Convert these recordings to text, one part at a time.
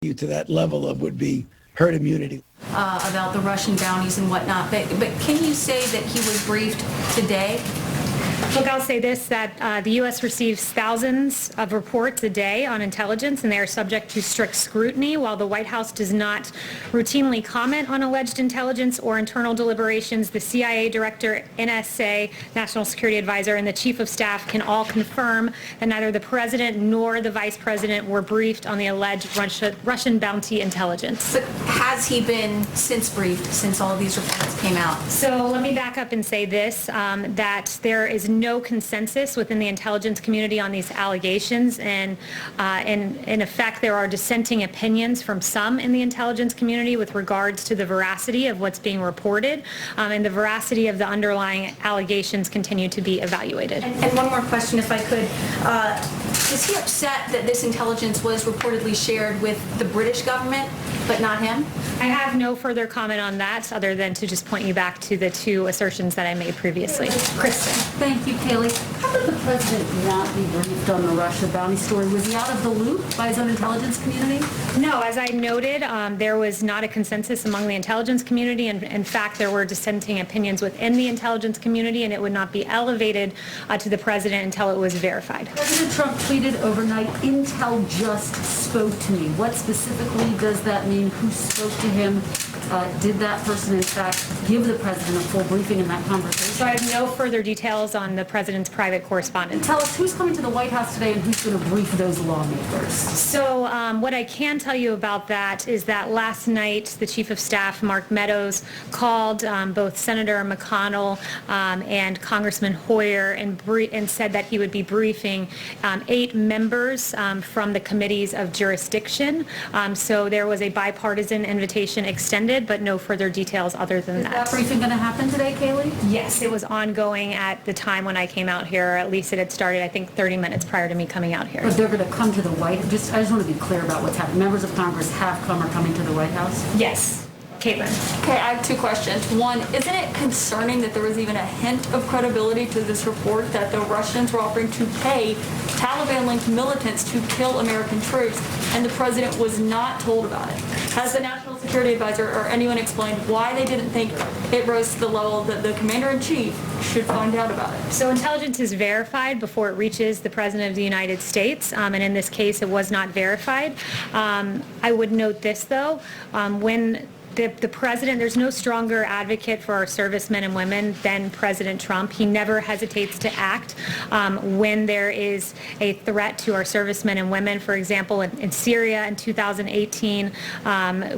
you to that level of would be herd immunity. About the Russian bounties and whatnot, but can you say that he was briefed today? Look, I'll say this, that the U.S. receives thousands of reports a day on intelligence, and they are subject to strict scrutiny. While the White House does not routinely comment on alleged intelligence or internal deliberations, the CIA director, NSA, National Security Advisor, and the Chief of Staff can all confirm that neither the President nor the Vice President were briefed on the alleged Russian bounty intelligence. But has he been since briefed, since all of these reports came out? So let me back up and say this, that there is no consensus within the intelligence community on these allegations, and in effect there are dissenting opinions from some in the intelligence community with regards to the veracity of what's being reported, and the veracity of the underlying allegations continue to be evaluated. And one more question, if I could. Is he upset that this intelligence was reportedly shared with the British government, but not him? I have no further comment on that other than to just point you back to the two assertions that I made previously. Kristen. Thank you, Kayleigh. How did the president not be briefed on the Russia bounty story? Was he out of the loop by his own intelligence community? No, as I noted, there was not a consensus among the intelligence community, and in fact there were dissenting opinions within the intelligence community, and it would not be elevated to the president until it was verified. President Trump tweeted overnight, "Intel just spoke to me." What specifically does that mean? Who spoke to him? Did that person, in fact, give the president a full briefing in that conversation? So I have no further details on the president's private correspondence. Tell us who's coming to the White House today and who's going to brief those lawmakers. So what I can tell you about that is that last night the Chief of Staff, Mark Meadows, called both Senator McConnell and Congressman Hoyer and said that he would be briefing 8 members from the committees of jurisdiction. So there was a bipartisan invitation extended, but no further details other than that. Is that briefing going to happen today, Kayleigh? Yes, it was ongoing at the time when I came out here, or at least it had started, I think, 30 minutes prior to me coming out here. But they're going to come to the White House? I just want to be clear about what's happening. Members of Congress have come or coming to the White House? Yes. Kayleigh. Okay, I have 2 questions. One, isn't it concerning that there was even a hint of credibility to this report that the Russians were offering to pay Taliban-linked militants to kill American troops, and the president was not told about it? Has the National Security Advisor or anyone explained why they didn't think it rose to the level that the Commander-in-Chief should find out about it? So intelligence is verified before it reaches the President of the United States, and in this case it was not verified. I would note this, though, when the president, there's no stronger advocate for our servicemen and women than President Trump. He never hesitates to act when there is a threat to our servicemen and women. For example, in Syria in 2018,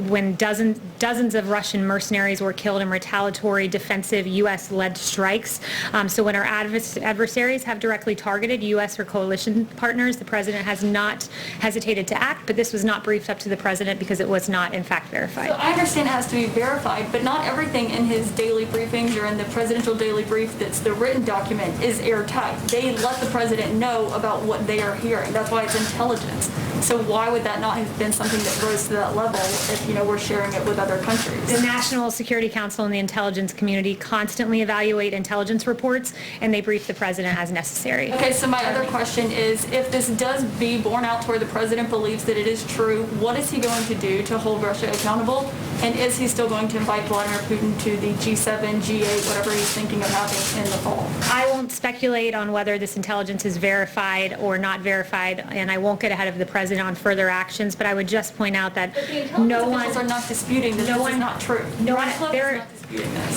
when dozens of Russian mercenaries were killed in retaliatory defensive U.S.-led strikes. So when our adversaries have directly targeted U.S. or coalition partners, the president has not hesitated to act, but this was not briefed up to the president because it was not, in fact, verified. So I understand it has to be verified, but not everything in his daily briefings or in the presidential daily brief that's the written document is airtight. They let the president know about what they are hearing. That's why it's intelligence. So why would that not have been something that rose to that level if, we're sharing it with other countries? The National Security Council and the intelligence community constantly evaluate intelligence reports, and they brief the president as necessary. Okay, so my other question is, if this does be borne out to where the president believes that it is true, what is he going to do to hold Russia accountable? And is he still going to invite Vladimir Putin to the G7, G8, whatever he's thinking of having in the fall? I won't speculate on whether this intelligence is verified or not verified, and I won't get ahead of the president on further actions, but I would just point out that no one... are not disputing that this is not true. No one...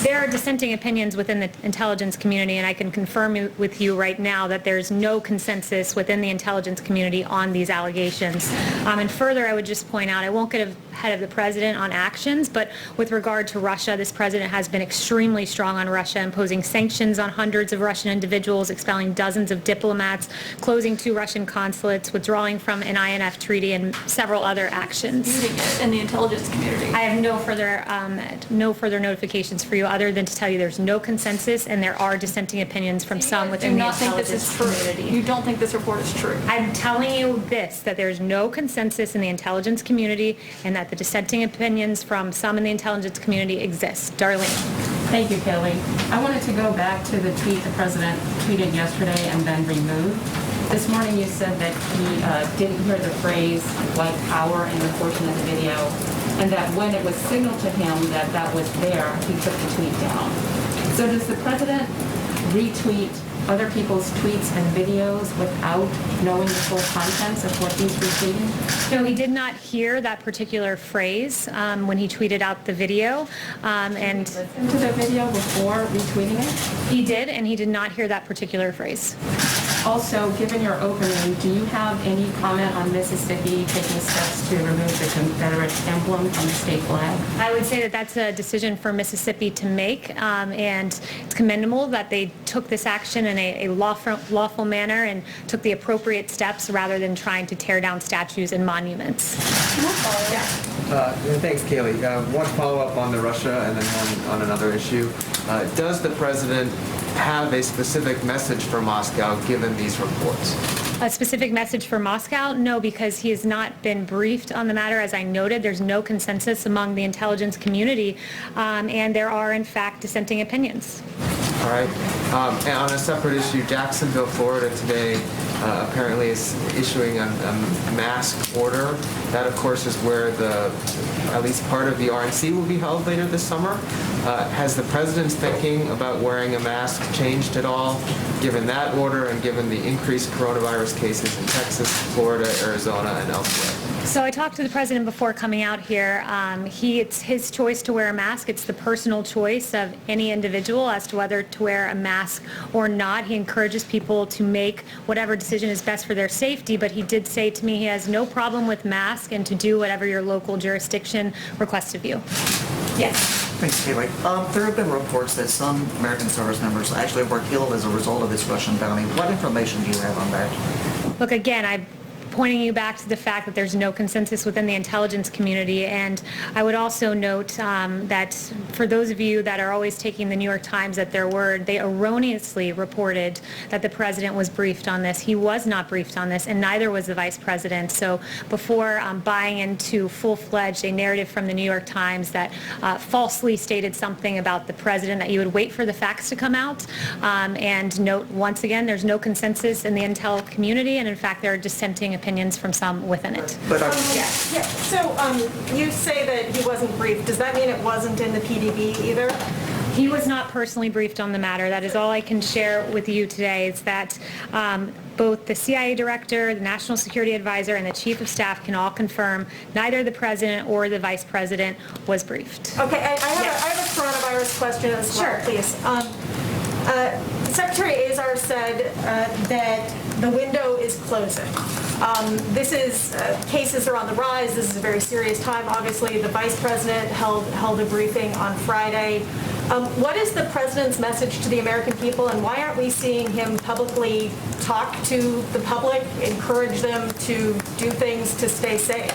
There are dissenting opinions within the intelligence community, and I can confirm with you right now that there's no consensus within the intelligence community on these allegations. And further, I would just point out, I won't get ahead of the president on actions, but with regard to Russia, this president has been extremely strong on Russia, imposing sanctions on hundreds of Russian individuals, expelling dozens of diplomats, closing 2 Russian consulates, withdrawing from an INF treaty, and several other actions. Disputing it in the intelligence community. I have no further notifications for you other than to tell you there's no consensus, and there are dissenting opinions from some within the intelligence community. You don't think this report is true? I'm telling you this, that there's no consensus in the intelligence community, and that the dissenting opinions from some in the intelligence community exist. Darlene. Thank you, Kayleigh. I wanted to go back to the tweet the president tweeted yesterday and then removed. This morning you said that he didn't hear the phrase white power in the portion of the video, and that when it was signaled to him that that was there, he took the tweet down. So does the president retweet other people's tweets and videos without knowing the full contents of what he's retweeting? No, he did not hear that particular phrase when he tweeted out the video. And Listen to the video before retweeting it? he did, and he did not hear that particular phrase. Also, given your opening, do you have any comment on Mississippi taking steps to remove the Confederate emblem from the state flag? I would say that that's a decision for Mississippi to make, and it's commendable that they took this action in a lawful manner and took the appropriate steps rather than trying to tear down statues and monuments. Thanks, Kayleigh. One follow-up on the Russia and then one on another issue. Does the president have a specific message for Moscow given these reports? A specific message for Moscow? No, because he has not been briefed on the matter. As I noted, there's no consensus among the intelligence community, and there are, in fact, dissenting opinions. All right. And on a separate issue, Jacksonville, Florida today apparently is issuing a mask order. That, of course, is where at least part of the RNC will be held later this summer. Has the president's thinking about wearing a mask changed at all, given that order and given the increased coronavirus cases in Texas, Florida, Arizona, and elsewhere? So I talked to the president before coming out here. It's his choice to wear a mask. It's the personal choice of any individual as to whether to wear a mask or not. He encourages people to make whatever decision is best for their safety, but he did say to me he has no problem with masks and to do whatever your local jurisdiction requests of you. Yes. Thanks, Kayleigh. There have been reports that some American service members actually were killed as a result of this Russian bounty. What information do you have on that? Look, again, I'm pointing you back to the fact that there's no consensus within the intelligence community. And I would also note that for those of you that are always taking the New York Times at their word, they erroneously reported that the president was briefed on this. He was not briefed on this, and neither was the vice president. So before buying into full-fledged a narrative from the New York Times that falsely stated something about the president, that you would wait for the facts to come out. And note, once again, there's no consensus in the intel community, and in fact, there are dissenting opinions from some within it. But So you say that he wasn't briefed. Does that mean it wasn't in the PDB either? He was not personally briefed on the matter. That is all I can share with you today, is that both the CIA director, the national security advisor, and the chief of staff can all confirm neither the president or the vice president was briefed. Okay, I have a coronavirus question as well, Sure. please. Secretary Azar said that the window is closing. This is, cases are on the rise. This is a very serious time. Obviously, the vice president held a briefing on Friday. What is the president's message to the American people, and why aren't we seeing him publicly talk to the public, encourage them to do things to stay safe?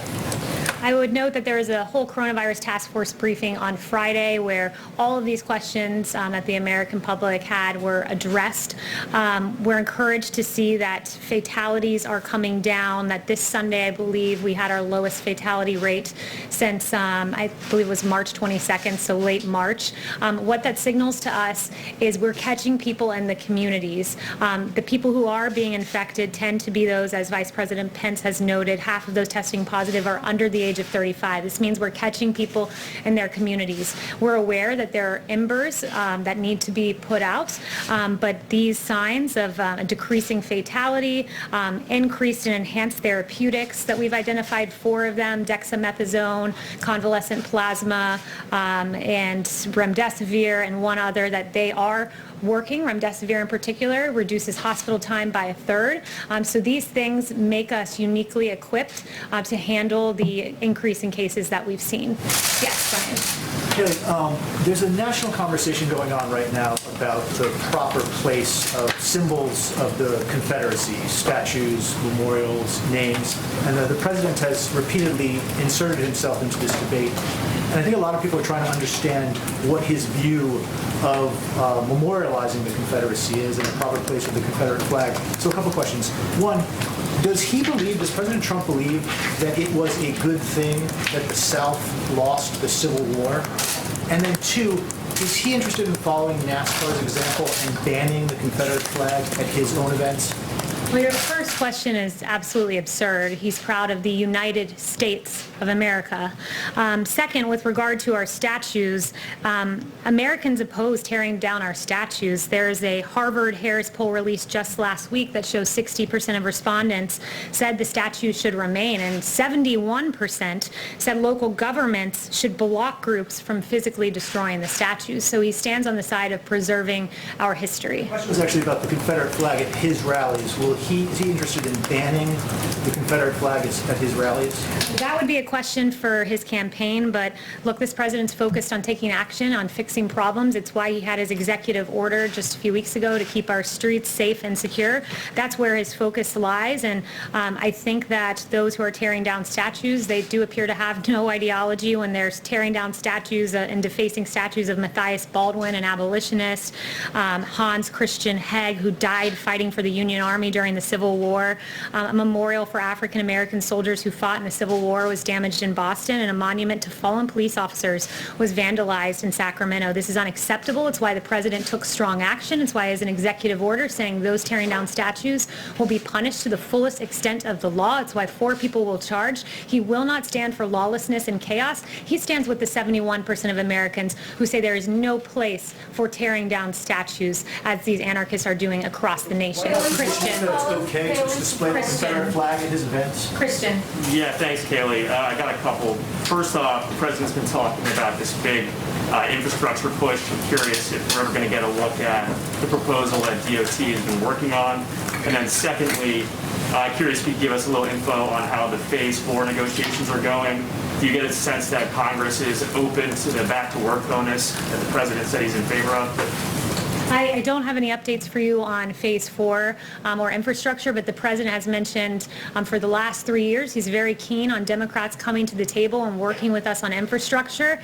I would note that there was a whole coronavirus task force briefing on Friday where all of these questions that the American public had were addressed. We're encouraged to see that fatalities are coming down, that this Sunday, I believe, we had our lowest fatality rate since, I believe it was March 22nd, so late March. What that signals to us is we're catching people in the communities. The people who are being infected tend to be those, as Vice President Pence has noted, half of those testing positive are under the age of 35. This means we're catching people in their communities. We're aware that there are embers that need to be put out, but these signs of a decreasing fatality, increased and enhanced therapeutics that we've identified, 4 of them, dexamethasone, convalescent plasma, and remdesivir, and one other, that they are working. Remdesivir in particular reduces hospital time by 1/3. So these things make us uniquely equipped to handle the increase in cases that we've seen. Yes, Brian. Kayleigh, there's a national conversation going on right now about the proper place of symbols of the Confederacy, statues, memorials, names, and the president has repeatedly inserted himself into this debate. And I think a lot of people are trying to understand what his view of memorializing the Confederacy is and the proper place of the Confederate flag. So a couple questions. One, does President Trump believe that it was a good thing that the South lost the Civil War? And then 2, is he interested in following NASCAR's example and banning the Confederate flag at his own events? Well, your first question is absolutely absurd. He's proud of the United States of America. Second, with regard to our statues, Americans oppose tearing down our statues. There's a Harvard-Harris poll released just last week that shows 60% of respondents said the statues should remain, and 71% said local governments should block groups from physically destroying the statues. So he stands on the side of preserving our history. The question was actually about the Confederate flag at his rallies. Is he interested in banning the Confederate flag at his rallies? That would be a question for his campaign, but look, this president's focused on taking action, on fixing problems. It's why he had his executive order just a few weeks ago to keep our streets safe and secure. That's where his focus lies, and I think that those who are tearing down statues, they do appear to have no ideology when they're tearing down statues and defacing statues of Matthias Baldwin, an abolitionist, Hans Christian Heg, who died fighting for the Union Army during the Civil War. A memorial for African American soldiers who fought in the Civil War was damaged in Boston, and a monument to fallen police officers was vandalized in Sacramento. This is unacceptable. It's why the president took strong action. It's why he has an executive order saying those tearing down statues will be punished to the fullest extent of the law. It's why 4 people will charge. He will not stand for lawlessness and chaos. He stands with the 71% of Americans who say there is no place for tearing down statues, as these anarchists are doing across the nation. Christian. It's okay to display the Confederate flag at his events? Christian. Yeah, thanks, Kayleigh. I got a couple. First off, the president's been talking about this big infrastructure push. I'm curious if we're ever going to get a look at the proposal that DOT has been working on. And then secondly, curious if you could give us a little info on how the Phase 4 negotiations are going. Do you get a sense that Congress is open to the back-to-work bonus that the president said he's in favor of? I don't have any updates for you on Phase 4 or infrastructure, but the president has mentioned for the last 3 years he's very keen on Democrats coming to the table and working with us on infrastructure.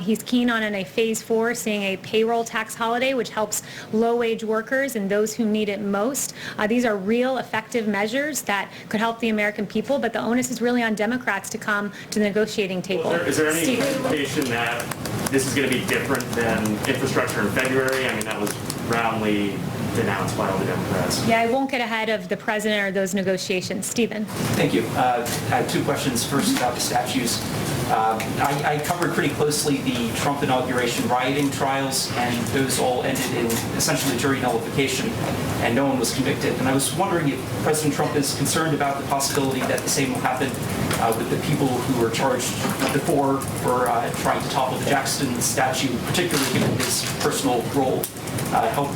He's keen on in a Phase 4 seeing a payroll tax holiday, which helps low-wage workers and those who need it most. These are real effective measures that could help the American people, but the onus is really on Democrats to come to the negotiating table. Well, is there any indication that this is going to be different than infrastructure in February? I mean, that was roundly denounced by all the Democrats. Yeah, I won't get ahead of the president or those negotiations. Stephen. Thank you. I have 2 questions. First, about the statues. I covered pretty closely the Trump inauguration rioting trials, and those all ended in essentially jury nullification, and no one was convicted. And I was wondering if President Trump is concerned about the possibility that the same will happen with the people who were charged before for trying to topple the Jackson statue, particularly given his personal role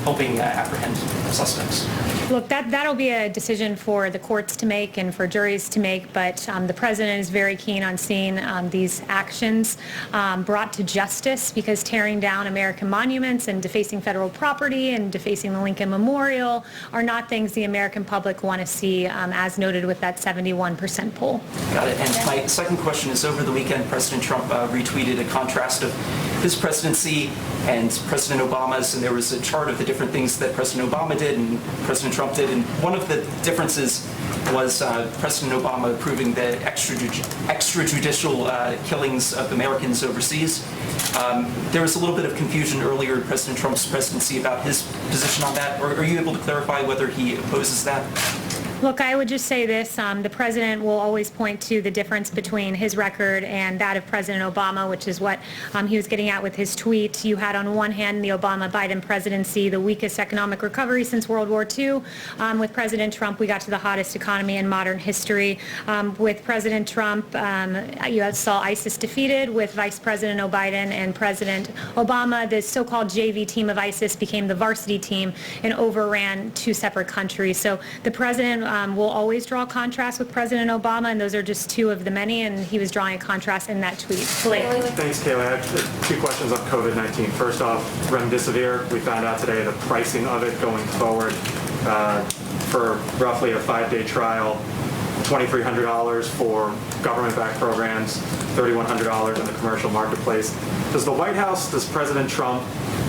helping apprehend suspects. Look, that'll be a decision for the courts to make and for juries to make, but the president is very keen on seeing these actions brought to justice, because tearing down American monuments and defacing federal property and defacing the Lincoln Memorial are not things the American public want to see, as noted with that 71% poll. Got it. And my second question is, over the weekend, President Trump retweeted a contrast of his presidency and President Obama's, and there was a chart of the different things that President Obama did and President Trump did, and one of the differences was President Obama approving the extrajudicial killings of Americans overseas. There was a little bit of confusion earlier in President Trump's presidency about his position on that. Are you able to clarify whether he opposes that? Look, I would just say this. The president will always point to the difference between his record and that of President Obama, which is what he was getting at with his tweet. You had on one hand the Obama-Biden presidency, the weakest economic recovery since World War II. With President Trump, we got to the hottest economy in modern history. With President Trump, you saw ISIS defeated. With Vice President Biden and President Obama, the so-called JV team of ISIS became the varsity team and overran 2 separate countries. So the president will always draw contrast with President Obama, and those are just 2 of the many, and he was drawing a contrast in that tweet. Blake. Thanks, Kayleigh. I have 2 questions on COVID-19. First off, remdesivir, we found out today the pricing of it going forward for roughly a 5-day trial, $2,300 for government-backed programs, $3,100 in the commercial marketplace. Does the White House, does President Trump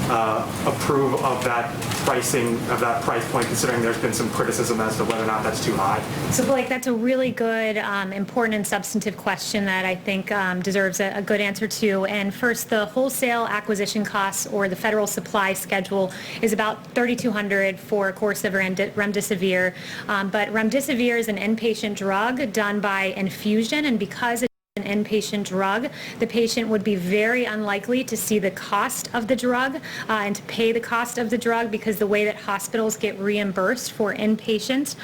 approve of that pricing, of that price point, considering there's been some criticism as to whether or not that's too high? So Blake, that's a really good, important and substantive question that I think deserves a good answer to. And first, the wholesale acquisition costs or the federal supply schedule is about $3,200 for a course of remdesivir. But remdesivir is an inpatient drug done by infusion, and because it's an inpatient drug, the patient would be very unlikely to see the cost of the drug and to pay the cost of the drug, because the way that hospitals get reimbursed for inpatient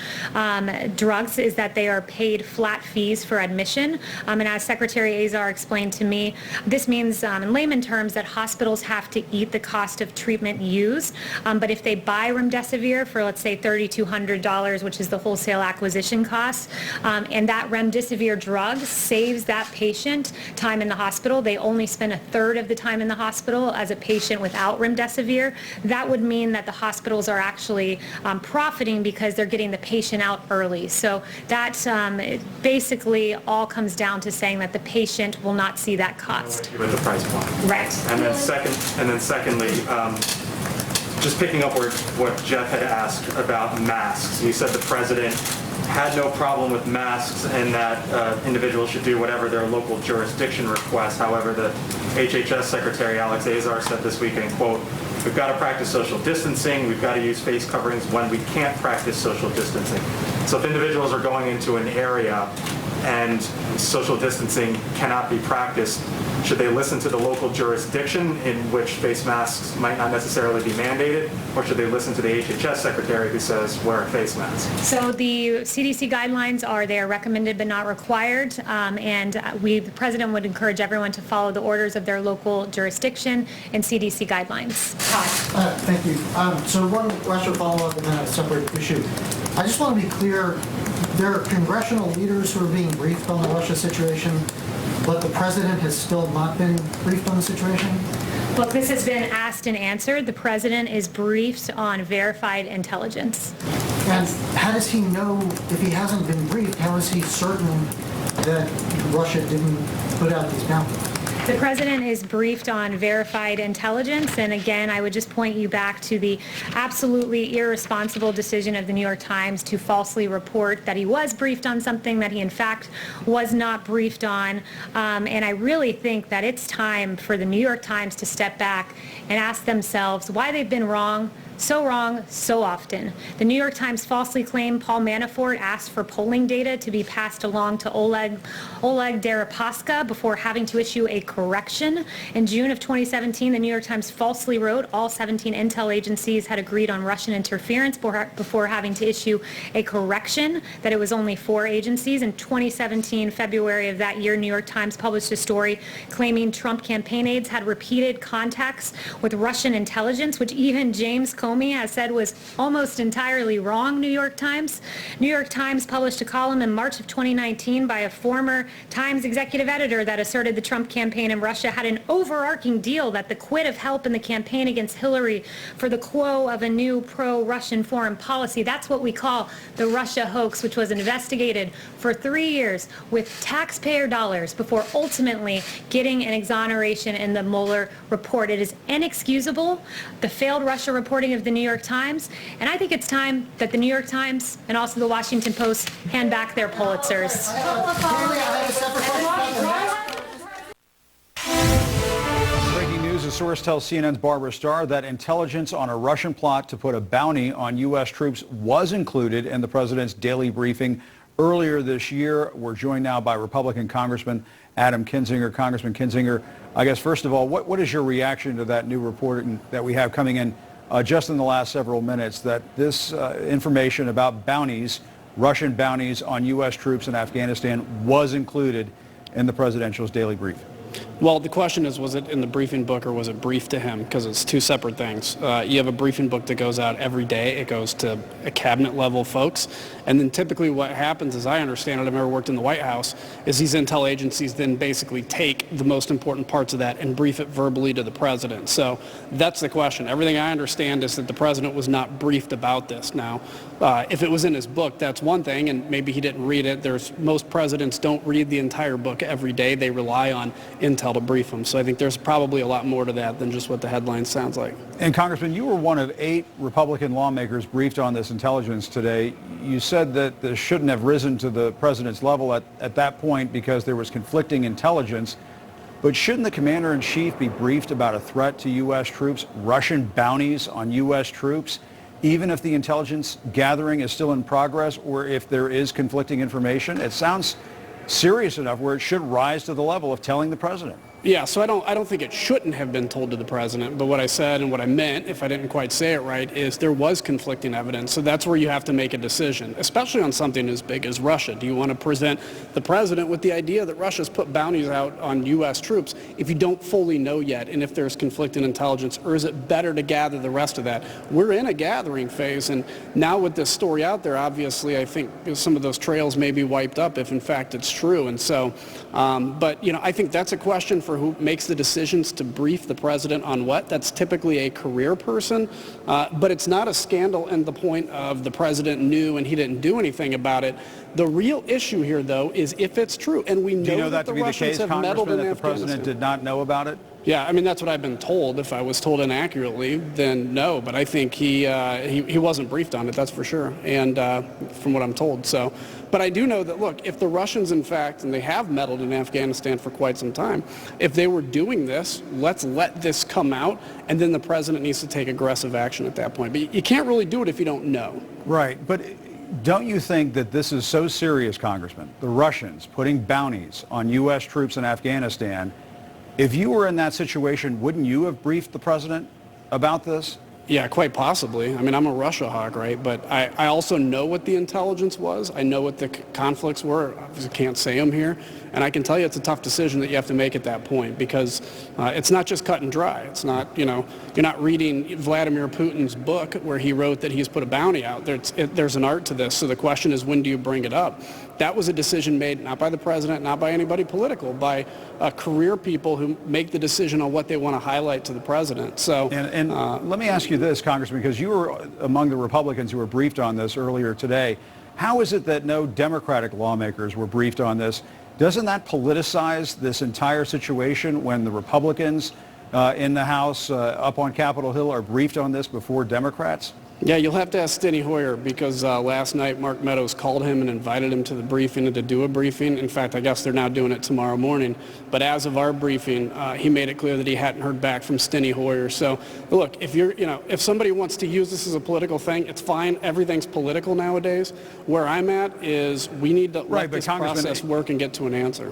drugs is that they are paid flat fees for admission. And as Secretary Azar explained to me, this means in layman terms that hospitals have to eat the cost of treatment used. But if they buy remdesivir for, let's say, $3,200, which is the wholesale acquisition cost, and that remdesivir drug saves that patient time in the hospital, they only spend a third of the time in the hospital as a patient without remdesivir, that would mean that the hospitals are actually profiting because they're getting the patient out early. So that basically all comes down to saying that the patient will not see that cost. With the price point. Right. And then secondly, just picking up what Jeff had asked about masks. You said the president had no problem with masks and that individuals should do whatever their local jurisdiction requests. However, the HHS Secretary Alex Azar said this weekend, quote, "We've got to practice social distancing. We've got to use face coverings when we can't practice social distancing." So if individuals are going into an area and social distancing cannot be practiced, should they listen to the local jurisdiction in which face masks might not necessarily be mandated, or should they listen to the HHS secretary who says wear a face mask? So the CDC guidelines are recommended but not required, and the president would encourage everyone to follow the orders of their local jurisdiction and CDC guidelines. Thank you. So one question follow-up and then a separate issue. I just want to be clear, there are congressional leaders who are being briefed on the Russia situation, but the president has still not been briefed on the situation? Look, this has been asked and answered. The president is briefed on verified intelligence. And how does he know, if he hasn't been briefed, how is he certain that Russia didn't put out these bounties? The president is briefed on verified intelligence, and again, I would just point you back to the absolutely irresponsible decision of the New York Times to falsely report that he was briefed on something that he in fact was not briefed on. And I really think that it's time for the New York Times to step back and ask themselves why they've been wrong so often. The New York Times falsely claimed Paul Manafort asked for polling data to be passed along to Oleg Deripaska before having to issue a correction. In June of 2017, the New York Times falsely wrote all 17 intel agencies had agreed on Russian interference before having to issue a correction that it was only 4 agencies. In 2017, February of that year, New York Times published a story claiming Trump campaign aides had repeated contacts with Russian intelligence, which even James Comey has said was almost entirely wrong, New York Times. New York Times published a column in March of 2019 by a former Times executive editor that asserted the Trump campaign in Russia had an overarching deal that the quid of help in the campaign against Hillary for the quo of a new pro-Russian foreign policy. That's what we call the Russia hoax, which was investigated for 3 years with taxpayer dollars before ultimately getting an exoneration in the Mueller report. It is inexcusable, the failed Russia reporting of the New York Times, and I think it's time that the New York Times and also the Washington Post hand back their Pulitzers. Breaking news, a source tells CNN's Barbara Starr that intelligence on a Russian plot to put a bounty on U.S. troops was included in the president's daily briefing earlier this year. We're joined now by Republican Congressman Adam Kinzinger. Congressman Kinzinger, I guess first of all, what is your reaction to that new reporting that we have coming in just in the last several minutes, that this information about bounties, Russian bounties on U.S. troops in Afghanistan was included in the presidential's daily brief? Well, the question is, was it in the briefing book or was it briefed to him? Because it's two separate things. You have a briefing book that goes out every day. It goes to cabinet level folks. And then typically what happens, as I understand it, I've never worked in the White House, is these intel agencies then basically take the most important parts of that and brief it verbally to the president. So that's the question. Everything I understand is that the president was not briefed about this. Now, If it was in his book, that's one thing, and maybe he didn't read it. Most presidents don't read the entire book every day. They rely on intel to brief them. So I think there's probably a lot more to that than just what the headline sounds like. And Congressman, you were one of 8 Republican lawmakers briefed on this intelligence today. You said that this shouldn't have risen to the president's level at that point because there was conflicting intelligence. But shouldn't the commander-in-chief be briefed about a threat to U.S. troops, Russian bounties on U.S. troops, even if the intelligence gathering is still in progress or if there is conflicting information? It sounds serious enough where it should rise to the level of telling the president. Yeah, so I don't think it shouldn't have been told to the president, but what I said and what I meant, if I didn't quite say it right, is there was conflicting evidence. So that's where you have to make a decision, especially on something as big as Russia. Do you want to present the president with the idea that Russia's put bounties out on U.S. troops if you don't fully know yet and if there's conflicting intelligence, or is it better to gather the rest of that? We're in a gathering phase, and now with this story out there, obviously I think some of those trails may be wiped up if in fact it's true. And so, but I think that's a question for who makes the decisions to brief the president on what. That's typically a career person, but it's not a scandal in the point of the president knew and he didn't do anything about it. The real issue here, though, is if it's true, and we know, Do you know that to the be the Russians case, have meddled Congressman, in that the president Afghanistan. did not know about it? Yeah, I mean, that's what I've been told. If I was told inaccurately, then no. But I think he wasn't briefed on it, that's for sure, and from what I'm told. So, but I do know that, look, if the Russians, in fact, and they have meddled in Afghanistan for quite some time, if they were doing this, let's let this come out, and then the president needs to take aggressive action at that point. But you can't really do it if you don't know. Right, but don't you think that this is so serious, Congressman, the Russians putting bounties on U.S. troops in Afghanistan? If you were in that situation, wouldn't you have briefed the president about this? Yeah, quite possibly. I mean, I'm a Russia hawk, right? But I also know what the intelligence was. I know what the conflicts were. I obviously can't say them here. And I can tell you it's a tough decision that you have to make at that point, because it's not just cut and dry. It's not, you're not reading Vladimir Putin's book where he wrote that he's put a bounty out. There's an art to this. So the question is, when do you bring it up? That was a decision made not by the president, not by anybody political, by career people who make the decision on what they want to highlight to the president. So, and let me ask you this, Congressman, because you were among the Republicans who were briefed on this earlier today. How is it that no Democratic lawmakers were briefed on this? Doesn't that politicize this entire situation when the Republicans in the House up on Capitol Hill are briefed on this before Democrats? Yeah, you'll have to ask Steny Hoyer, because last night Mark Meadows called him and invited him to the briefing and to do a briefing. In fact, I guess they're now doing it tomorrow morning. But as of our briefing, he made it clear that he hadn't heard back from Steny Hoyer. So, look, if somebody wants to use this as a political thing, it's fine. Everything's political nowadays. Where I'm at is we need to let this process work and get to an answer.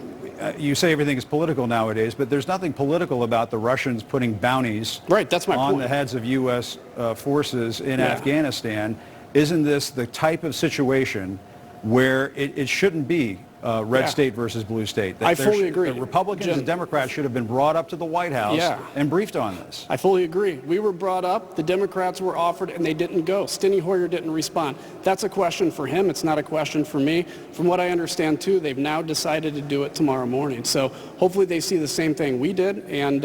You say everything is political nowadays, but there's nothing political about the Russians putting bounties that's my on point. the heads of U.S. Forces in Afghanistan. Isn't this the type of situation where it shouldn't be red state versus blue state? I fully agree. The Republicans and Democrats should have been brought up to the White House and briefed on this. I fully agree. We were brought up, the Democrats were offered, and they didn't go. Steny Hoyer didn't respond. That's a question for him. It's not a question for me. From what I understand, too, they've now decided to do it tomorrow morning. So hopefully they see the same thing we did, and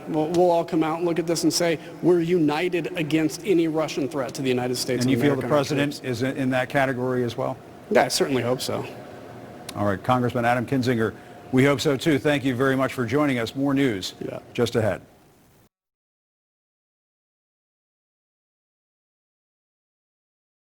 we'll all come out and look at this and say we're united against any Russian threat to the United States. And you feel the president is in that category as well? Yeah, I certainly hope so. All right, Congressman Adam Kinzinger, we hope so too. Thank you very much for joining us. More news just ahead.